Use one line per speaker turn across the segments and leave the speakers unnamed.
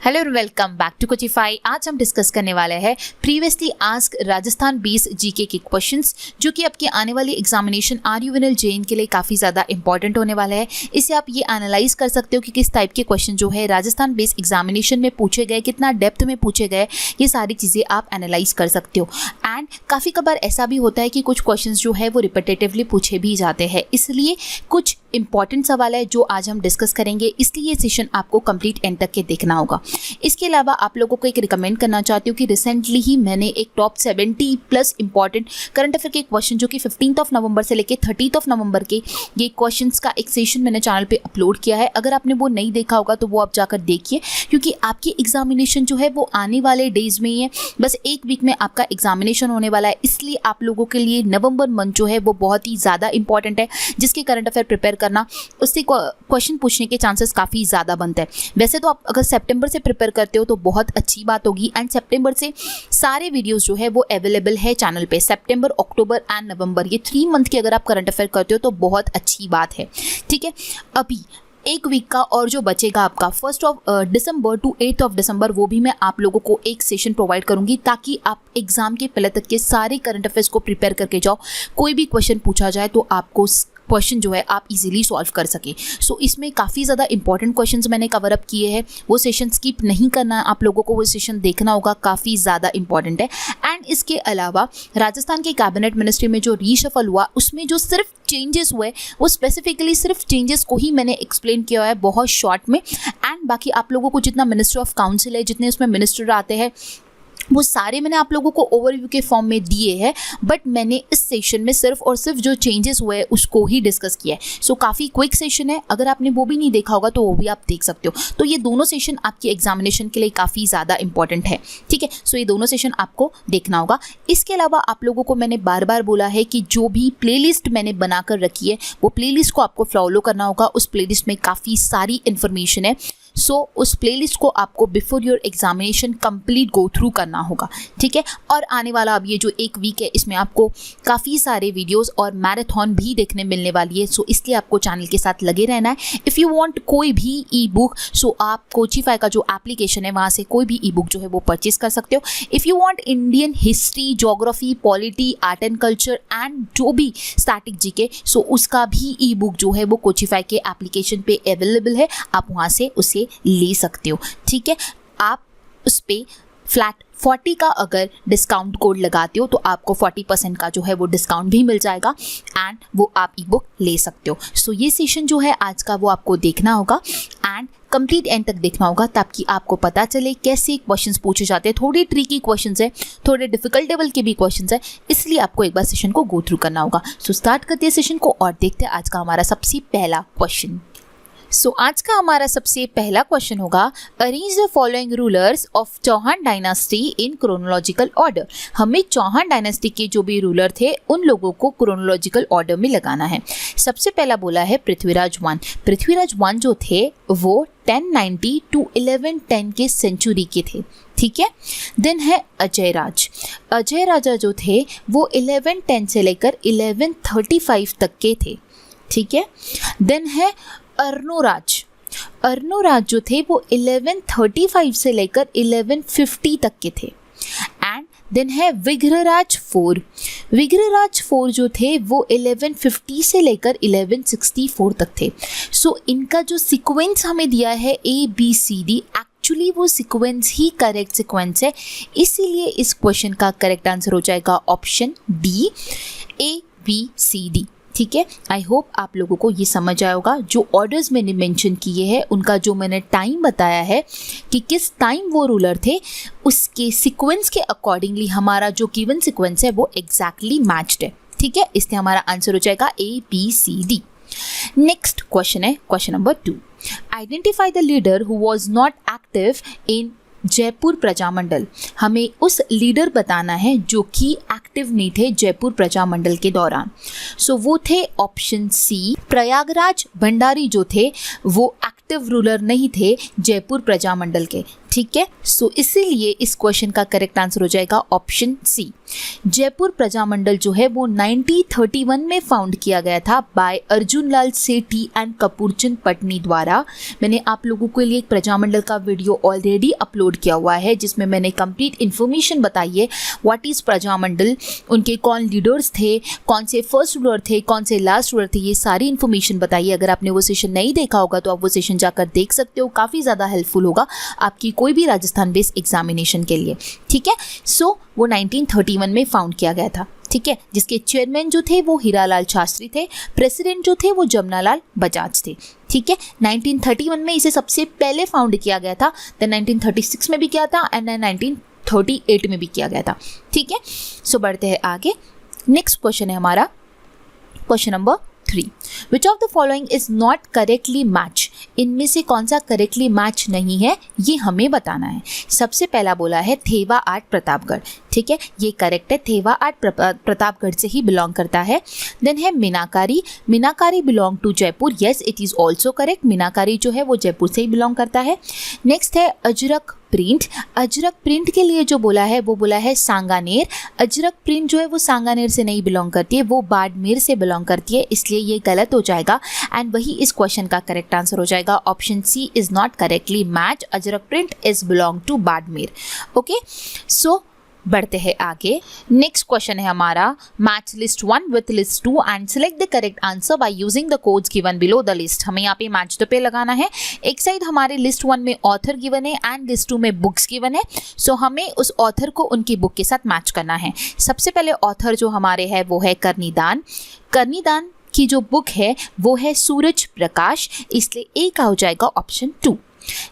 Hello and welcome back to Coachify. आज हम discuss करने वाले हैं previously asked Rajasthan based GK के क्वेश्चंस, जो कि आपके आने वाली एग्जामिनेशन RUVNL JEE के लिए काफ़ी ज़्यादा इंपॉर्टेंट होने वाला है। इसे आप ये एनालाइज कर सकते हो कि किस टाइप के क्वेश्चन जो है राजस्थान बेस एग्जामिनेशन में पूछे गए, कितना डेप्थ में पूछे गए, ये सारी चीज़ें आप एनालाइज कर सकते हो। एंड काफ़ी कबार ऐसा भी होता है कि कुछ क्वेश्चन जो है वो रिपीटेटिवली पूछे भी जाते हैं, इसलिए कुछ इंपॉर्टेंट सवाल है जो आज हम डिस्कस करेंगे, इसलिए ये सेशन आपको कंप्लीट एंड तक के देखना होगा। इसके अलावा आप लोगों को एक रिकमेंड करना चाहती हूँ कि रिसेंटली ही मैंने एक top 70 plus important current affair के क्वेश्चन जो कि 15 नवंबर से लेकर 30 नवंबर के ये क्वेश्चंस का एक सेशन मैंने चैनल पे अपलोड किया है। अगर आपने वो नहीं देखा होगा तो वो आप जाकर देखिए, क्योंकि आपकी एग्जामिनेशन जो है वो आने वाले डेज में ही है। बस एक वीक में आपका एग्जामिनेशन होने वाला है, इसलिए आप लोगों के लिए नवंबर मंथ जो है वो बहुत ही ज़्यादा इंपॉर्टेंट है, जिसके करंट अफेयर प्रिपेयर करना, उससे क्वेश्चन पूछने के चांसेस काफ़ी ज़्यादा बनते हैं। वैसे तो आप अगर सितंबर से प्रिपेयर करते हो तो बहुत अच्छी बात होगी, एंड सितंबर से सारे वीडियोस जो है वो अवेलेबल है चैनल पे। सितंबर, अक्टूबर एंड नवंबर, ये 3 मंथ की अगर आप करंट अफेयर करते हो तो बहुत अच्छी बात है। ठीक है, अभी एक वीक का और जो बचेगा आपका 1 दिसंबर टू 8 दिसंबर, वो भी मैं आप लोगों को एक सेशन प्रोवाइड करूंगी, ताकि आप एग्जाम के पहले तक के सारे करंट अफेयर्स को प्रिपेयर करके जाओ। कोई भी क्वेश्चन पूछा जाए तो आपको क्वेश्चन जो है आप इजीली सॉल्व कर सके। सो इसमें काफ़ी ज़्यादा इंपॉर्टेंट क्वेश्चंस मैंने कवर अप किए हैं, वो सेशन स्किप नहीं करना है आप लोगों को, वो सेशन देखना होगा, काफ़ी ज़्यादा इंपॉर्टेंट है। एंड इसके अलावा राजस्थान के कैबिनेट मिनिस्ट्री में जो रीशफल हुआ, उसमें जो सिर्फ चेंजेस हुए, वो स्पेसिफिकली सिर्फ चेंजेस को ही मैंने एक्सप्लेन किया है बहुत शॉर्ट में। एंड बाकी आप लोगों को जितना मिनिस्टर ऑफ काउंसिल है, जितने उसमें मिनिस्टर आते हैं, वो सारे मैंने आप लोगों को ओवरव्यू के फॉर्म में दिए हैं, बट मैंने इस सेशन में सिर्फ और सिर्फ जो चेंजेस हुए उसको ही डिस्कस किया है। सो काफ़ी क्विक सेशन है, अगर आपने वो भी नहीं देखा होगा तो वो भी आप देख सकते हो। तो ये दोनों सेशन आपकी एग्जामिनेशन के लिए काफ़ी ज़्यादा इंपॉर्टेंट है। ठीक है, सो ये दोनों सेशन आपको देखना होगा। इसके अलावा आप लोगों को मैंने बार बार बोला है कि जो भी प्लेलिस्ट मैंने बनाकर रखी है, वो प्लेलिस्ट को आपको फॉलो करना होगा। उस प्लेलिस्ट में काफ़ी सारी इन्फॉर्मेशन है, सो उस प्लेलिस्ट को आपको before your examination complete go through करना होगा। ठीक है, और आने वाला अब ये जो एक वीक है, इसमें आपको काफ़ी सारे वीडियोस और मैराथन भी देखने मिलने वाली है। सो इसलिए आपको चैनल के साथ लगे रहना है। इफ़ यू वांट कोई भी ई बुक, सो आप कोचिफाई का जो एप्लीकेशन है वहाँ से कोई भी ई बुक जो है वो परचेज कर सकते हो। If you want Indian history, geography, polity, art and culture and जो भी स्टैटिक जीके, सो उसका भी ई बुक जो है वो कोचिफाई के एप्लीकेशन पे अवेलेबल है, आप वहाँ से उसे ले सकते हो। ठीक है, आप उस पे फ्लैट 40 का अगर डिस्काउंट कोड लगाते हो तो आपको 40% का जो है वो डिस्काउंट भी मिल जाएगा, एंड वो आप ई बुक ले सकते हो। सो ये सेशन जो है आज का वो आपको देखना होगा एंड कंप्लीट एंड तक देखना होगा, ताकि आपको पता चले कैसे क्वेश्चंस पूछे जाते हैं। थोड़ी ट्रिकी क्वेश्चंस है, थोड़े डिफिकल्ट लेवल के भी क्वेश्चंस है, इसलिए आपको एक बार सेशन को गो थ्रू करना होगा। सो स्टार्ट करते हैं सेशन को और देखते हैं आज का हमारा सबसे पहला क्वेश्चन। सो आज का हमारा सबसे पहला क्वेश्चन होगा, arrange the following rulers of Chauhan dynasty in chronological order. हमें चौहान डायनास्टी के जो भी रूलर थे उन लोगों को क्रोनोलॉजिकल ऑर्डर में लगाना है। सबसे पहला बोला है पृथ्वीराज वन। पृथ्वीराज वन जो थे वो 1090 टू 1110 के सेंचुरी के थे। ठीक है, देन है अजय राज। अजय राजा जो थे वो 1110 से लेकर 1135 तक के थे। ठीक है, देन है अर्नोराज। अर्नोराज जो थे वो 1135 से लेकर 1150 तक के थे। एंड देन है विग्रहराज 4। विग्रहराज 4 जो थे वो 1150 से लेकर 1164 तक थे। सो इनका जो सीक्वेंस हमें दिया है ABCD, एक्चुअली वो सीक्वेंस ही करेक्ट सीक्वेंस है, इसीलिए इस क्वेश्चन का करेक्ट आंसर हो जाएगा ऑप्शन डी, ABCD। ठीक है, आई होप आप लोगों को ये समझ आया होगा। जो ऑर्डर्स मैंने मेंशन किए हैं, उनका जो मैंने टाइम बताया है कि किस टाइम वो रूलर थे, उसके सीक्वेंस के अकॉर्डिंगली हमारा जो गिवन सीक्वेंस है वो एग्जैक्टली मैच्ड है। ठीक है, इसलिए हमारा आंसर हो जाएगा ABCD। नेक्स्ट क्वेश्चन है question number 2। Identify the leader who was not active in Jaipur Prajamandal. हमें उस लीडर बताना है जो कि एक्टिव नहीं थे जयपुर प्रजामंडल के दौरान। सो वो थे ऑप्शन सी, प्रयागराज भंडारी जो थे वो एक्टिव रूलर नहीं थे जयपुर प्रजामंडल के। ठीक है। सो इसीलिए इस क्वेश्चन का करेक्ट आंसर हो जाएगा ऑप्शन सी। जयपुर प्रजामंडल जो है वो 1931 में फाउंड किया गया था बाय अर्जुन लाल सेठी एंड कपूरचंद पटनी द्वारा। मैंने आप लोगों के लिए एक प्रजामंडल का वीडियो ऑलरेडी अपलोड किया हुआ है जिसमें मैंने कंप्लीट इन्फॉर्मेशन बताई है व्हाट इज प्रजामंडल, उनके कौन लीडर्स थे, कौन से फर्स्ट रूलर थे, कौन से लास्ट रूलर थे, ये सारी इन्फॉर्मेशन बताई है। अगर आपने वो सेशन नहीं देखा होगा तो आप वो सेशन जाकर देख सकते हो, काफ़ी ज़्यादा हेल्पफुल होगा आपकी कोई भी राजस्थान बेस्ड एग्जामिनेशन के लिए। ठीक है। सो वो 1931 में फाउंड किया गया था। ठीक है। जिसके चेयरमैन जो थे वो हीरालाल शास्त्री थे, प्रेसिडेंट जो थे वो जमनालाल बजाज थे। ठीक है। 1931 में इसे सबसे पहले फाउंड किया गया था, देन 1936 में भी किया था एंड 1938 में भी किया गया था। ठीक है। सो बढ़ते हैं आगे। नेक्स्ट क्वेश्चन है हमारा question number 3। Which of the following is not correctly match, इनमें से कौन सा करेक्टली मैच नहीं है ये हमें बताना है। सबसे पहला बोला है थेवा आर्ट प्रतापगढ़। ठीक है, ये करेक्ट है, थेवा आर्ट प्रतापगढ़ से ही बिलोंग करता है। देन है meenakari, meenakari belong to Jaipur, yes it is also correct, meenakari जो है वो जयपुर से ही बिलोंग करता है। नेक्स्ट है अजरक प्रिंट, अजरक प्रिंट के लिए जो बोला है वो बोला है सांगानेर, अजरक प्रिंट जो है वो सांगानेर से नहीं बिलोंग करती है, वो बाड़मेर से बिलोंग करती है, इसलिए ये गलत हो जाएगा एंड वही इस क्वेश्चन का करेक्ट आंसर हो जाएगा। Option C is not correctly match, Ajrakh print is belong to Barmer. Okay, so बढ़ते हैं आगे। नेक्स्ट क्वेश्चन है हमारा match list 1 with list 2 and select the correct answer by using the codes given below the list. हमें यहाँ पे match the pay लगाना है। एक साइड हमारे लिस्ट 1 में ऑथर गिवन है एंड लिस्ट 2 में बुक्स गिवन है, सो हमें उस ऑथर को उनकी बुक के साथ मैच करना है। सबसे पहले ऑथर जो हमारे है वो है करनीदान, करनीदान की जो बुक है वो है सूरज प्रकाश, इसलिए ए का हो जाएगा ऑप्शन 2।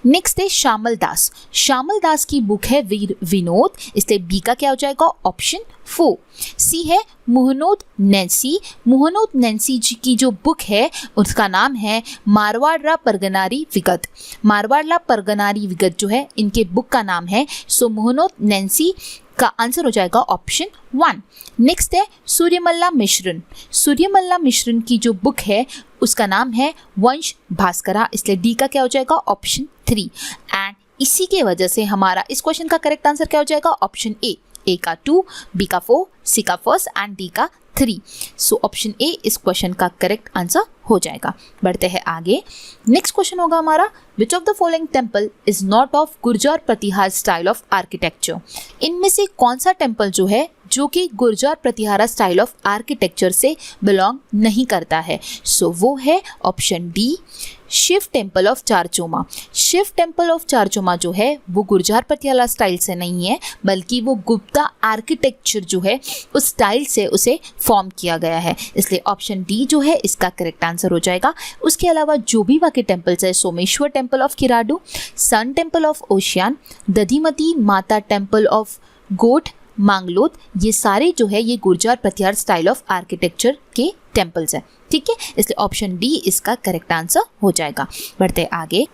नेक्स्ट है श्यामल दास, श्यामल दास की बुक है वीर विनोद, इसलिए बी का क्या हो जाएगा ऑप्शन 4। सी है मोहनोद नैन्सी, मोहनोद नैन्सी जी की जो बुक है उसका नाम है मारवाड़ा परगनारी विगत, मारवाड़ा परगनारी विगत जो है इनके बुक का नाम है, सो मोहनोद नैन्सी का आंसर हो जाएगा ऑप्शन 1। नेक्स्ट है सूर्यमल्ला मिश्रन, सूर्यमल्ला मिश्रन की जो बुक है उसका नाम है वंश भास्करा, इसलिए डी का क्या हो जाएगा ऑप्शन 3 एंड इसी के वजह से हमारा इस क्वेश्चन का करेक्ट आंसर क्या हो जाएगा ऑप्शन ए का 2, बी का 4, सी का 1 एंड डी का 3। सो ऑप्शन ए इस क्वेश्चन का करेक्ट आंसर हो जाएगा। बढ़ते हैं आगे। नेक्स्ट क्वेश्चन होगा हमारा which of the following temple is not of Gurjar Pratihara style of architecture, इनमें से कौन सा टेम्पल जो है जो कि Gurjar Pratihara style of architecture से बिलोंग नहीं करता है, सो वो है option D Shiva temple of Charchoma. Shiva temple of Charchoma जो है वो गुर्जर प्रतिहारा स्टाइल से नहीं है बल्कि वो गुप्ता आर्किटेक्चर जो है उस स्टाइल से उसे फॉर्म किया गया है, इसलिए ऑप्शन डी जो है इसका करेक्ट आंसर हो जाएगा। उसके अलावा जो भी बाकी टेम्पल्स है Someshwar temple of Kiradu, sun temple of Osian, Dadhimati Mata temple of goat Manglod, ये सारे जो है ये Gurjara Pratihara style of architecture के टेम्पल्स है। ठीक है, इसलिए ऑप्शन डी इसका करेक्ट आंसर हो जाएगा। बढ़ते आगे।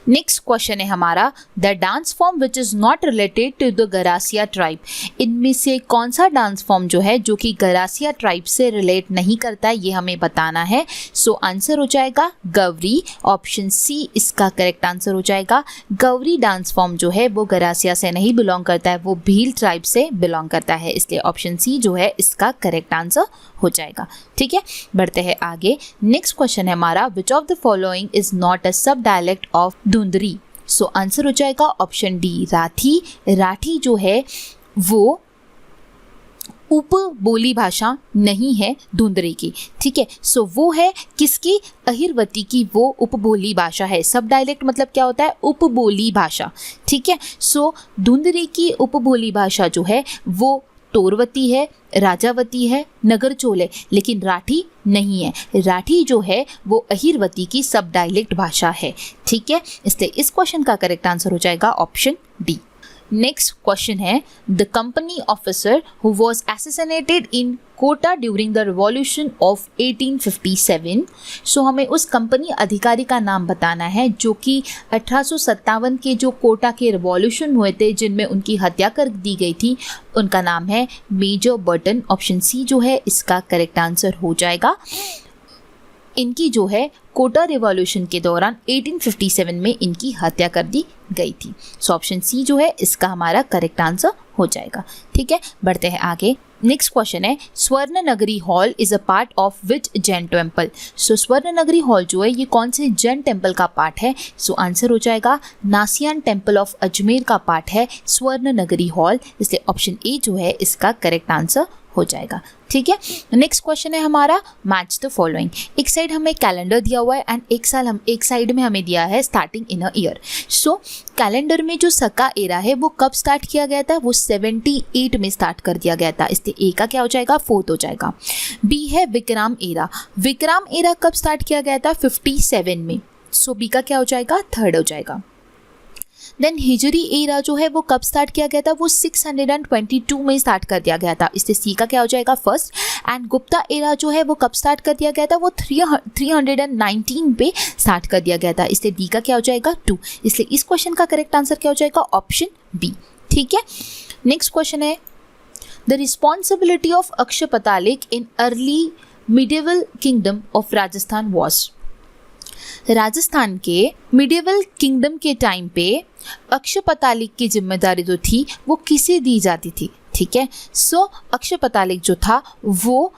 नेक्स्ट क्वेश्चन है हमारा the dance form which is not related to the Garasia tribe, इनमें से कौन सा डांस फॉर्म जो है जो कि गरासिया ट्राइब से रिलेट नहीं करता है ये हमें बताना है, सो आंसर हो जाएगा गवरी, ऑप्शन सी इसका करेक्ट आंसर हो जाएगा। गवरी डांस फॉर्म जो है वो गरासिया से नहीं बिलोंग करता है, वो भील ट्राइब से बिलोंग करता है, इसलिए ऑप्शन सी जो है इसका करेक्ट आंसर हो जाएगा। ठीक है, बढ़ते हैं आगे। नेक्स्ट क्वेश्चन है हमारा which of the following is not a सब डायलेक्ट ऑफ धुंधरी, सो आंसर हो जाएगा ऑप्शन डी राठी। राठी जो है वो उप बोली भाषा नहीं है धुंधरी की। ठीक है, सो वो है किसकी, अहिरवती की वो उपबोली भाषा है। सब डायलेक्ट मतलब क्या होता है उपबोली भाषा। ठीक है, सो धुंधरी की उपबोली भाषा जो है वो तोरवती है, राजावती है, नगरचोल है, लेकिन राठी नहीं है। राठी जो है वो अहिरवती की सब डायलेक्ट भाषा है। ठीक है, इसलिए इस क्वेश्चन का करेक्ट आंसर हो जाएगा ऑप्शन डी। नेक्स्ट क्वेश्चन है the company officer who was assassinated in Kota during the revolution of 1857, so हमें उस कंपनी अधिकारी का नाम बताना है जो कि 1857 के जो कोटा के रिवॉल्यूशन हुए थे जिनमें उनकी हत्या कर दी गई थी, उनका नाम है मेजर बर्टन, ऑप्शन सी जो है इसका करेक्ट आंसर हो जाएगा। इनकी जो है कोटा रिवॉल्यूशन के दौरान 1857 में इनकी हत्या कर दी गई थी। सो ऑप्शन सी जो है इसका हमारा करेक्ट आंसर हो जाएगा। ठीक है, बढ़ते हैं आगे। नेक्स्ट क्वेश्चन है Swarna Nagari hall is a part of which Jain temple. So Swarna Nagari hall जो है ये कौन से जैन टेम्पल का पार्ट है? सो आंसर हो जाएगा नासियान टेम्पल ऑफ अजमेर का पार्ट है स्वर्ण नगरी हॉल, इसलिए ऑप्शन ए जो है इसका करेक्ट आंसर हो जाएगा। ठीक है, नेक्स्ट क्वेश्चन है हमारा मैच द फॉलोइंग। एक साइड हमें कैलेंडर दिया हुआ है एंड एक साइड में हमें दिया है starting in a year. So calendar में जो सका एरा है वो कब स्टार्ट किया गया था? वो 78 में स्टार्ट कर दिया गया था, इसलिए ए का क्या हो जाएगा? फोर्थ हो जाएगा। बी है विक्रम एरा। विक्रम एरा कब स्टार्ट किया गया था? 57 में, सो बी का क्या हो जाएगा? थर्ड हो जाएगा। देन हिजरी एरा जो है वो कब स्टार्ट किया गया था? वो 622 में स्टार्ट कर दिया गया था, इससे सी का क्या हो जाएगा? फर्स्ट। एंड गुप्ता एरा जो है वो कब स्टार्ट कर दिया गया था? वो 319 पे स्टार्ट कर दिया गया था, इसलिए डी का क्या हो जाएगा? 2, इसलिए इस क्वेश्चन का करेक्ट आंसर क्या हो जाएगा? Option B. ठीक है, नेक्स्ट क्वेश्चन है the responsibility of Akshapatalik in early medieval kingdom of Rajasthan was. Rajasthan के मिडिवल किंगडम के टाइम पे अक्षपतालिक की जिम्मेदारी जो थी वो किसे दी जाती थी? ठीक है, सो अक्षपतालिक जो था वो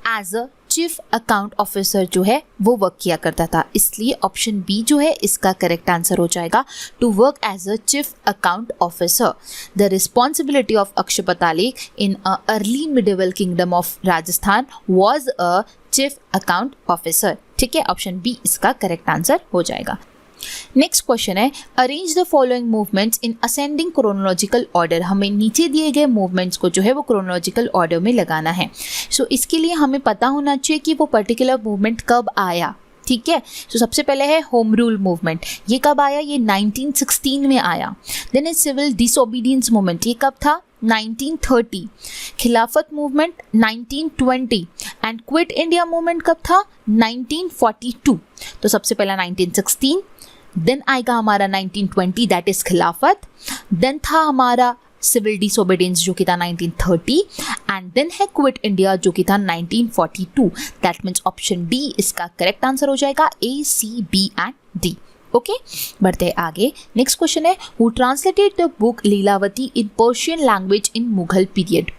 as a chief account officer जो है वो वर्क किया करता था, इसलिए ऑप्शन बी जो है इसका करेक्ट आंसर हो जाएगा to work as a chief account officer. The responsibility of Akshapatalik in a early medieval kingdom of Rajasthan was a chief account officer. ठीक है, ऑप्शन बी इसका करेक्ट आंसर हो जाएगा। नेक्स्ट क्वेश्चन है arrange the following movements in ascending chronological order. हमें नीचे दिए गए मूवमेंट्स को जो है वो क्रोनोलॉजिकल ऑर्डर में लगाना है। सो इसके लिए हमें पता होना चाहिए कि वो पर्टिकुलर मूवमेंट कब आया। ठीक है, तो सबसे पहले है होम रूल मूवमेंट, ये कब आया? ये 1916 में आया। Then is civil disobedience movement, ये कब था? 1930। Khilafat movement 1920 and quit India movement कब था? 1942। तो सबसे पहला 1916, देन आएगा हमारा 1920 दैट इज खिलाफत, देन था हमारा सिविल डिसोबीडियंस जो कि था 1930 एंड देन है क्विट इंडिया जो कि था 1942। दैट मीन्स ऑप्शन डी इसका करेक्ट आंसर हो जाएगा, A, C, B and D. Okay, बढ़ते हैं आगे। नेक्स्ट क्वेश्चन है who translated the book Lilavati in Persian language in Mughal period.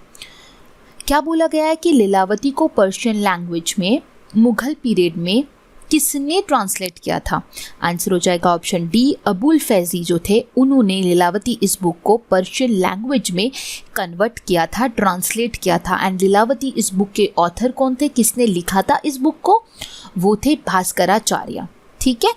क्या बोला गया है कि लीलावती को पर्शियन लैंग्वेज में मुगल पीरियड में किसने ट्रांसलेट किया था? आंसर हो जाएगा ऑप्शन डी, अबुल फैजी जो थे उन्होंने लीलावती इस बुक को पर्शियन लैंग्वेज में कन्वर्ट किया था, ट्रांसलेट किया था। एंड लीलावती इस बुक के ऑथर कौन थे? किसने लिखा था इस बुक को? वो थे भास्कराचार्य। ठीक है,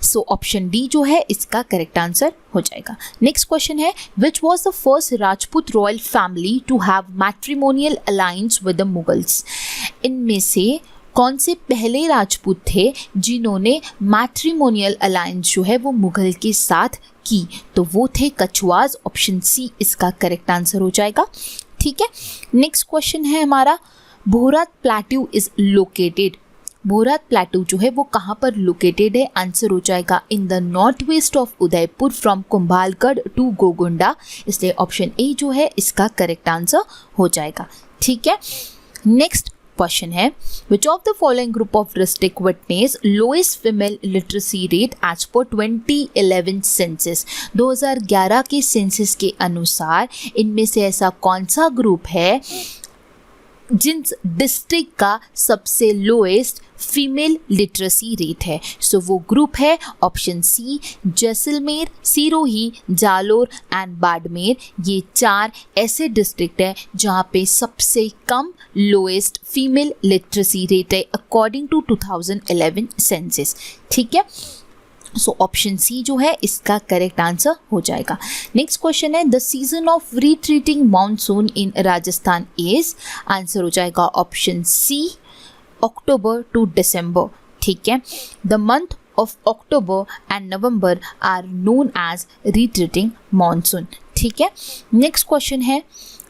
सो ऑप्शन डी जो है इसका करेक्ट आंसर हो जाएगा। नेक्स्ट क्वेश्चन है which was the first Rajput royal family to have matrimonial alliance with the Mughals. इनमें से कौन से पहले राजपूत थे जिन्होंने मैट्रिमोनियल अलायंस जो है वो मुगल के साथ की? तो वो थे कछवाज, ऑप्शन सी इसका करेक्ट आंसर हो जाएगा। ठीक है, नेक्स्ट क्वेश्चन है हमारा भोरात प्लेट्यू इज लोकेटेड। भोरात प्लेट्यू जो है वो कहाँ पर लोकेटेड है? आंसर हो जाएगा in the north west of Udaipur from Kumbhalgarh to Gogunda, इसलिए ऑप्शन ए जो है इसका करेक्ट आंसर हो जाएगा। ठीक है, नेक्स्ट क्वेश्चन है which of the following group of district witness lowest female literacy rate as per 2011 census. 2011 के सेंसस के अनुसार इनमें से ऐसा कौन सा ग्रुप है जिन डिस्ट्रिक्ट का सबसे लोएस्ट फीमेल लिटरेसी रेट है? सो वो ग्रुप है option C, Jaisalmer, Sirohi, Jalore and Barmer. ये 4 ऐसे डिस्ट्रिक्ट है जहाँ पे सबसे कम लोएस्ट फीमेल लिटरेसी रेट है अकॉर्डिंग टू 2011 सेंसस। ठीक है, सो ऑप्शन सी जो है इसका करेक्ट आंसर हो जाएगा। नेक्स्ट क्वेश्चन है the season of retreating monsoon in Rajasthan is. Answer हो जाएगा option C, October to December. ठीक है, the month of October and November are known as retreating monsoon. ठीक है, नेक्स्ट क्वेश्चन है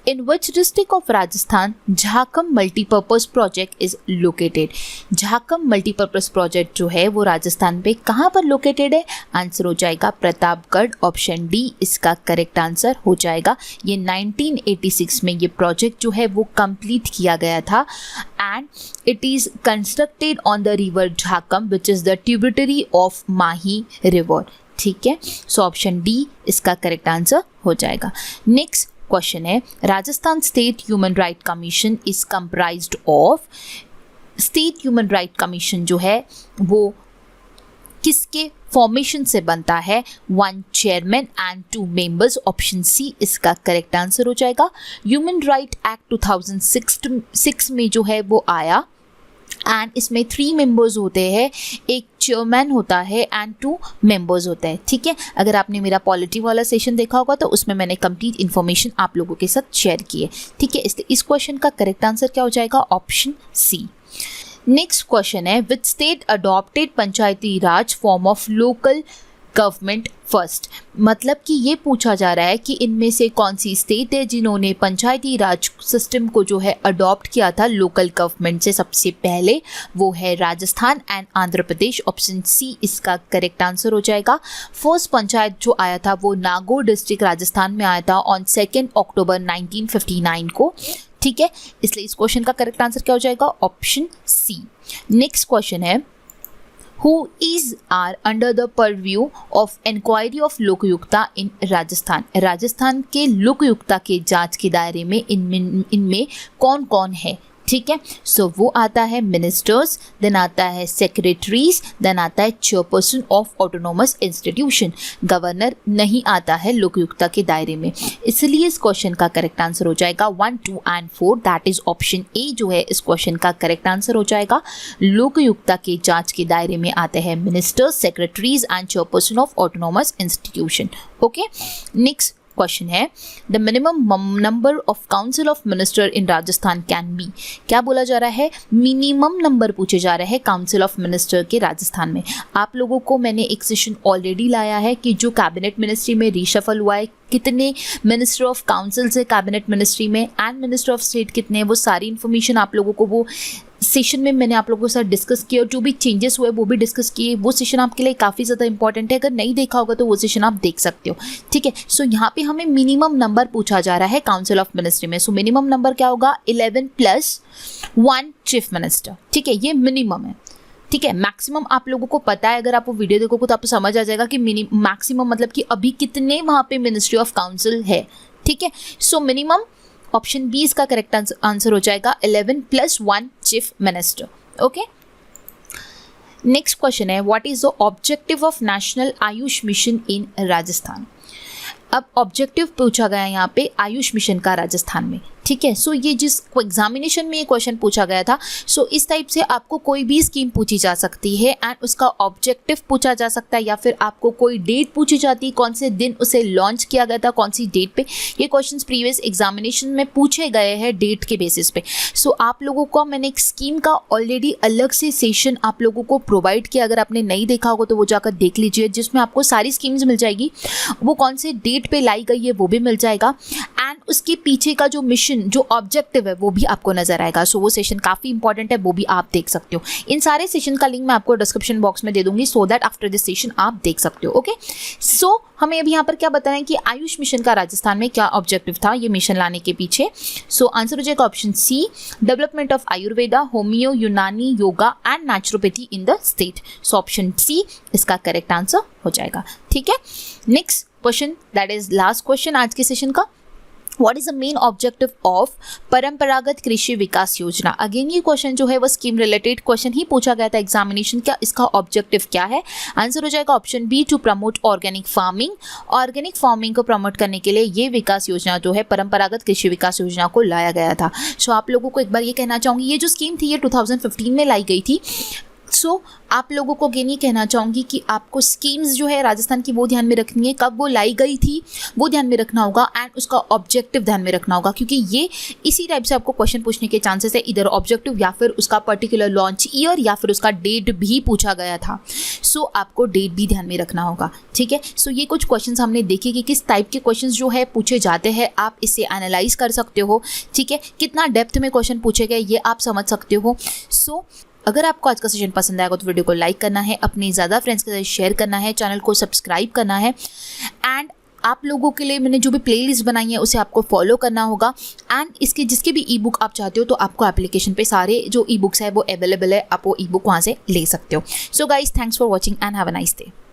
In which district of Rajasthan Jhakham multipurpose project is located? Jhakham multipurpose project जो है वो राजस्थान पे कहाँ पर लोकेटेड है? आंसर हो जाएगा प्रतापगढ़, ऑप्शन डी इसका करेक्ट आंसर हो जाएगा। ये 1986 में ये प्रोजेक्ट जो है वो कंप्लीट किया गया था and it is constructed on the river Jhakham which is the tributary of Mahi river. ठीक है, सो ऑप्शन डी इसका करेक्ट आंसर हो जाएगा। नेक्स्ट क्वेश्चन है, Rajasthan state human right commission is comprised of. State human right commission जो है वो किसके फॉर्मेशन से बनता है? 1 chairman and 2 members, option C इसका करेक्ट आंसर हो जाएगा। ह्यूमन राइट एक्ट 2006 में जो है वो आया एंड इसमें 3 मेंबर्स होते हैं, एक चेयरमैन होता है एंड 2 मेंबर्स होते हैं। ठीक है, अगर आपने मेरा पॉलिटी वाला सेशन देखा होगा तो उसमें मैंने कंप्लीट इन्फॉर्मेशन आप लोगों के साथ शेयर की है। ठीक है, इसलिए इस क्वेश्चन का करेक्ट आंसर क्या हो जाएगा? Option C. नेक्स्ट क्वेश्चन है, which state adopted Panchayati Raj form of local government first? मतलब कि ये पूछा जा रहा है कि इनमें से कौन सी स्टेट है जिन्होंने पंचायती राज सिस्टम को जो है अडॉप्ट किया था लोकल गवर्नमेंट से सबसे पहले। वो है Rajasthan and Andhra Pradesh, option C इसका करेक्ट आंसर हो जाएगा। फर्स्ट पंचायत जो आया था वो नागौर डिस्ट्रिक्ट राजस्थान में आया था ऑन 2 अक्टूबर 1959 को। ठीक है, इसलिए इस क्वेश्चन का करेक्ट आंसर क्या हो जाएगा? Option C. नेक्स्ट क्वेश्चन है, who is are under the purview of inquiry of लोकयुक्ता in Rajasthan? Rajasthan के लोकयुक्ता के जांच के दायरे में इनमें कौन कौन है? ठीक है, सो वो आता है मिनिस्टर्स, देन आता है सेक्रेटरीज, देन आता है chairperson of autonomous institution. Governor नहीं आता है लोकयुक्ता के दायरे में, इसलिए इस क्वेश्चन का करेक्ट आंसर हो जाएगा 1, 2 and 4, that is option A जो है इस क्वेश्चन का करेक्ट आंसर हो जाएगा। लोकयुक्ता के जांच के दायरे में आते हैं ministers, secretaries and chairperson of autonomous institution. Okay, next question है, the minimum number of council of minister in Rajasthan can be? क्या बोला जा रहा है? मिनिमम नंबर पूछे जा रहे हैं काउंसिल ऑफ मिनिस्टर के राजस्थान में। आप लोगों को मैंने एक सेशन ऑलरेडी लाया है कि जो कैबिनेट मिनिस्ट्री में रीशफल हुआ है, कितने मिनिस्टर ऑफ काउंसिल से कैबिनेट मिनिस्ट्री में एंड मिनिस्टर ऑफ स्टेट कितने हैं, वो सारी इन्फॉर्मेशन आप लोगों को वो सेशन में मैंने आप लोगों के साथ डिस्कस किया और जो भी चेंजेस हुए वो भी डिस्कस किए। वो सेशन आपके लिए काफ़ी ज़्यादा इंपॉर्टेंट है, अगर नहीं देखा होगा तो वो सेशन आप देख सकते हो। ठीक है, सो यहाँ पे हमें मिनिमम नंबर पूछा जा रहा है काउंसिल ऑफ मिनिस्ट्री में। सो मिनिमम नंबर क्या होगा? 11 + 1 चीफ मिनिस्टर। ठीक है, ये मिनिमम है। ठीक है, मैक्सिमम आप लोगों को पता है, अगर आप वो वीडियो देखोगे तो आपको समझ आ जाएगा कि मैक्सिमम मतलब कि अभी कितने वहाँ पे मिनिस्ट्री ऑफ काउंसिल है। ठीक है, सो मिनिमम ऑप्शन बी इसका करेक्ट आंसर हो जाएगा 11 + 1 chief minister. Okay, next question है, what is the objective of national Ayush mission in Rajasthan? अब ऑब्जेक्टिव पूछा गया है यहाँ पे आयुष मिशन का राजस्थान में। ठीक है, सो ये जिस एग्जामिनेशन में ये क्वेश्चन पूछा गया था, सो इस टाइप से आपको कोई भी स्कीम पूछी जा सकती है एंड उसका ऑब्जेक्टिव पूछा जा सकता है, या फिर आपको कोई डेट पूछी जाती है, कौन से दिन उसे लॉन्च किया गया था, कौन सी डेट पे। ये क्वेश्चंस प्रीवियस एग्जामिनेशन में पूछे गए हैं डेट के बेसिस पे। सो आप लोगों को मैंने एक स्कीम का ऑलरेडी अलग से सेशन आप लोगों को प्रोवाइड किया, अगर आपने नहीं देखा होगा तो वो जाकर देख लीजिए, जिसमें आपको सारी स्कीम्स मिल जाएगी, वो कौन से डेट पे लाई गई है वो भी मिल जाएगा एंड उसके पीछे का जो मिशन, जो ऑब्जेक्टिव है वो भी आपको नजर आएगा। सो वो सेशन काफी इंपॉर्टेंट है, वो भी आप देख सकते हो। इन सारे सेशन का लिंक मैं आपको डिस्क्रिप्शन बॉक्स में दे दूंगी, so that after this session आप देख सकते हो। ओके, सो हमें अभी यहाँ पर क्या बताना है कि आयुष मिशन का राजस्थान में क्या ऑब्जेक्टिव था ये मिशन लाने के पीछे। सो आंसर हो जाएगा option C, development of Ayurveda, homeo, Unani, yoga and naturopathy in the state. So option C इसका करेक्ट आंसर हो जाएगा। ठीक है, next question, that is last question आज के सेशन का। What is the main objective of परंपरागत कृषि विकास योजना? अगेन ये क्वेश्चन जो है वो स्कीम रिलेटेड क्वेश्चन ही पूछा गया था एग्जामिनेशन का। इसका ऑब्जेक्टिव क्या है? आंसर हो जाएगा option B, to promote organic farming. Organic farming को प्रमोट करने के लिए ये विकास योजना जो है परंपरागत कृषि विकास योजना को लाया गया था। सो आप लोगों को एक बार ये कहना चाहूँगी, ये जो स्कीम थी ये 2015 में लाई गई थी। सो आप लोगों को अगेन ये कहना चाहूँगी कि आपको स्कीम्स जो है राजस्थान की वो ध्यान में रखनी है, कब वो लाई गई थी वो ध्यान में रखना होगा एंड उसका ऑब्जेक्टिव ध्यान में रखना होगा, क्योंकि ये इसी टाइप से आपको क्वेश्चन पूछने के चांसेस है, इधर ऑब्जेक्टिव या फिर उसका पर्टिकुलर लॉन्च ईयर या फिर उसका डेट भी पूछा गया था। सो आपको डेट भी ध्यान में रखना होगा, ठीक है। सो ये कुछ क्वेश्चंस हमने देखे कि किस टाइप के क्वेश्चंस जो है पूछे जाते हैं, आप इसे एनालाइज कर सकते हो, ठीक है। कितना डेप्थ में क्वेश्चन पूछे गए ये आप समझ सकते हो। सो अगर आपको आज का सेशन पसंद आएगा तो वीडियो को लाइक करना है, अपने ज़्यादा फ्रेंड्स के साथ शेयर करना है, चैनल को सब्सक्राइब करना है एंड आप लोगों के लिए मैंने जो भी प्लेलिस्ट बनाई है उसे आपको फॉलो करना होगा। एंड इसके जिसके भी ई बुक आप चाहते हो तो आपको एप्लीकेशन पे सारे जो ई बुक्स है वो अवेलेबल है, आप वो ई बुक वहाँ से ले सकते हो। So guys, thanks for watching and have a nice day.